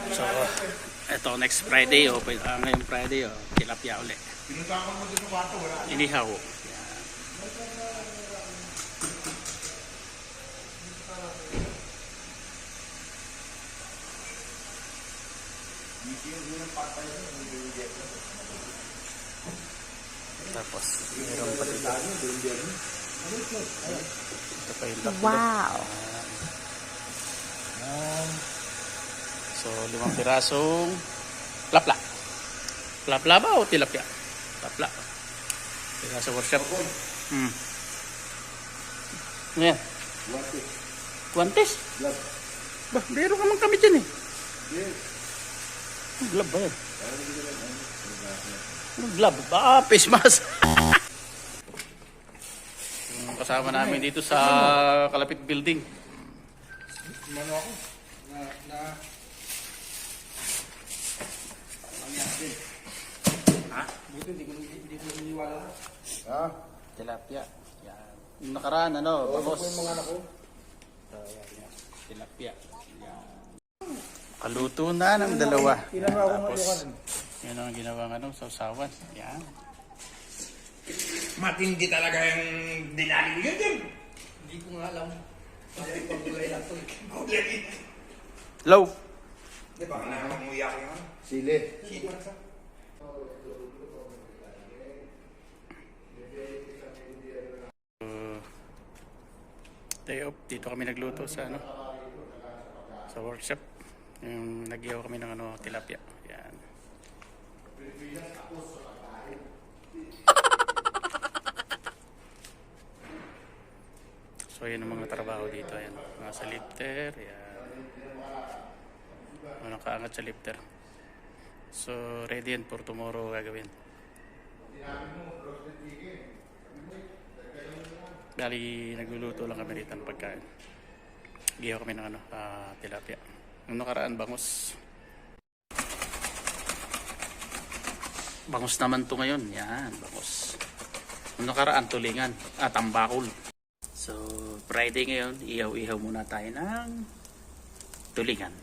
So, eto next Friday ngayong Friday tilapia uli. Inihaw. Tapos, meron pa dito. Ito pa yung tatlo. Wow! So, 5 pirasong plapla. Plapla ba o tilapia? Plapla. Pirasa workshop. Ano yan? Guantes? Bah, meron ka man kami dyan eh. Glove ba yan? Glove? Baka face mask. Kasama namin dito sa Kalapit Building. Mano ako? Ha? Buti hindi ko niniwala. Tilapia. Yan. Yung nakaraan, bagos. Yung mga anak ko. Yan. Tilapia. Yan. Kaluto na ng dalawa. Yan. Tapos, yan ang ginawang sausawan. Yan. Matindi talaga yung dinaling yun din. Hindi ko nga alam. Kasi pag-gulay lang ito. Gulay. Low. Di ba? Nangangamuya ko yan. Sili. Sili. Day off. Dito kami nagluto sa sa workshop. Yung nag-ihaw kami ng tilapia. Yan. So yun ang mga trabaho dito. Yan. Mga sa lifter. Yan. Mga nakaangat sa lifter. So ready yan for tomorrow gagawin. Bali, nagluluto lang kami rito ng pagkain. Gihaw kami ng tilapia. Nung nakaraan, bangus. Bangus naman to ngayon. Yan, bangus. Nung nakaraan, tulingan. Tambakol. So, Friday ngayon, ihaw-ihaw muna tayo ng tulingan.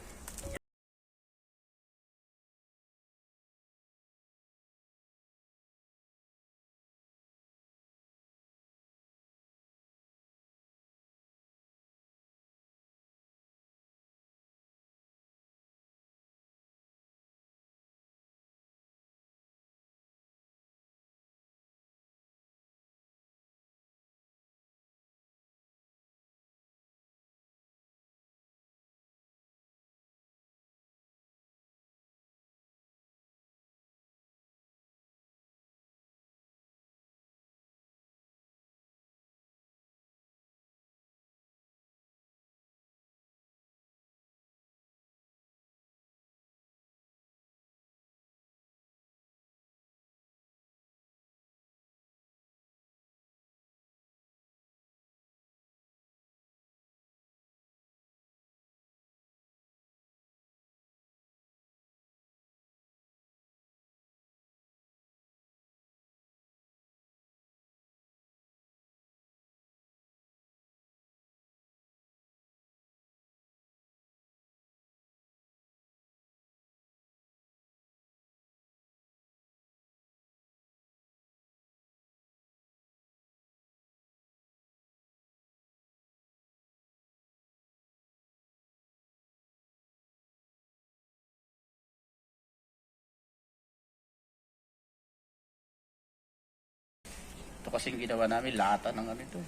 Ito kasing ginawa namin, lata ng ito.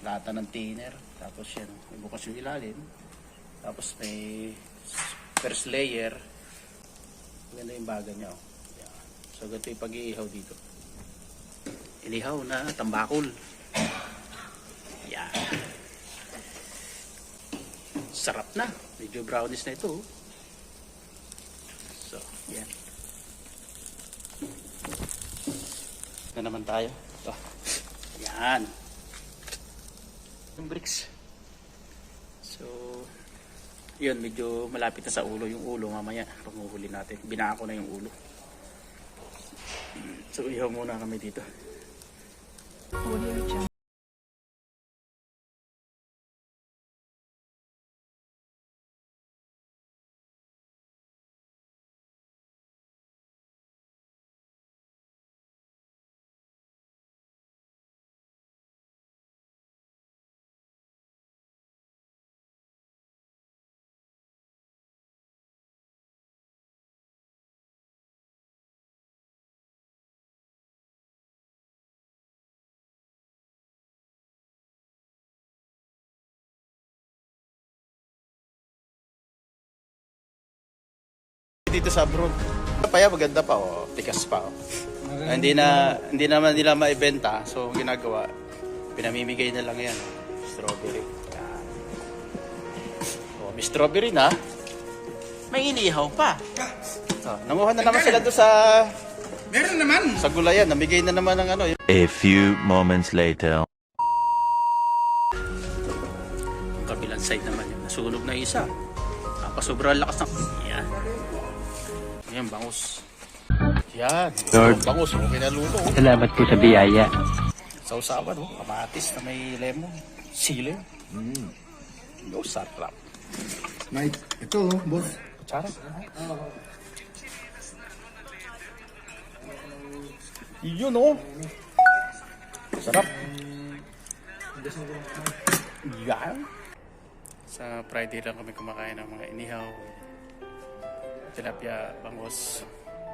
Lata ng thinner. Tapos yan, may bukas yung ilalim. Tapos may first layer. Ganda yung baga niya. Yan. So, ganito yung pag-iihaw dito. Inihaw na tambakol. Yan. Sarap na. Medyo brownish na ito. So, yan. Na naman tayo. Yan. Yung bricks. So, yun, medyo malapit na sa ulo. Yung ulo mamaya, panguhuli natin. Binako na yung ulo. So, ihaw muna kami dito. Audio Jungle. dito sa abroad. Papaya maganda pa, oh. Tikas pa, oh. Hindi naman nila maibenta. So, ang ginagawa, pinamimigay na lang yan. Strawberry. Yan. Oh, may strawberry na. May inihaw pa. Oh, nanguha na naman sila doon sa... Meron naman. Sa gulayan. Namigay na naman ng ano. A few moments later. Yung kabilang side naman yun. Nasunog na isa. Tapos sobrang lakas ng... Yan. Yan, bangus. Yan. Lord. Bangus. Okay na luto. Salamat po sa biyaya. Sausawan, oh. Kamatis na may lemon. Sili. Yo, sarap. May, ito, boss. Kutsara. Yun, oh. Sarap. Yan. Sa Friday lang kami kumakain ng mga inihaw. Tilapia, bangus.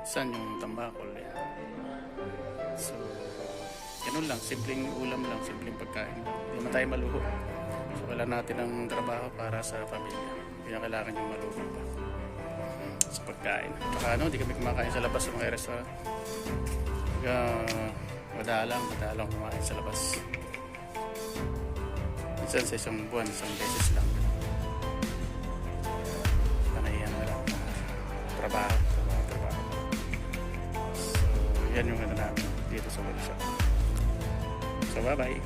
Saan yung tambakol? Yan. So, ganun lang. Simpleng ulam lang. Simpleng pagkain. Hindi naman tayo maluho. So, kailangan natin ng trabaho para sa pamilya. Kaya kailangan yung maluho pa sa pagkain. Saka hindi kami kumakain sa labas sa mga restaurant. Kaya madalang kumain sa labas. Minsan sa isang buwan, isang beses lang. Panayan na lang. Trabaho. So, yan yung ano namin dito sa workshop. So, bye-bye.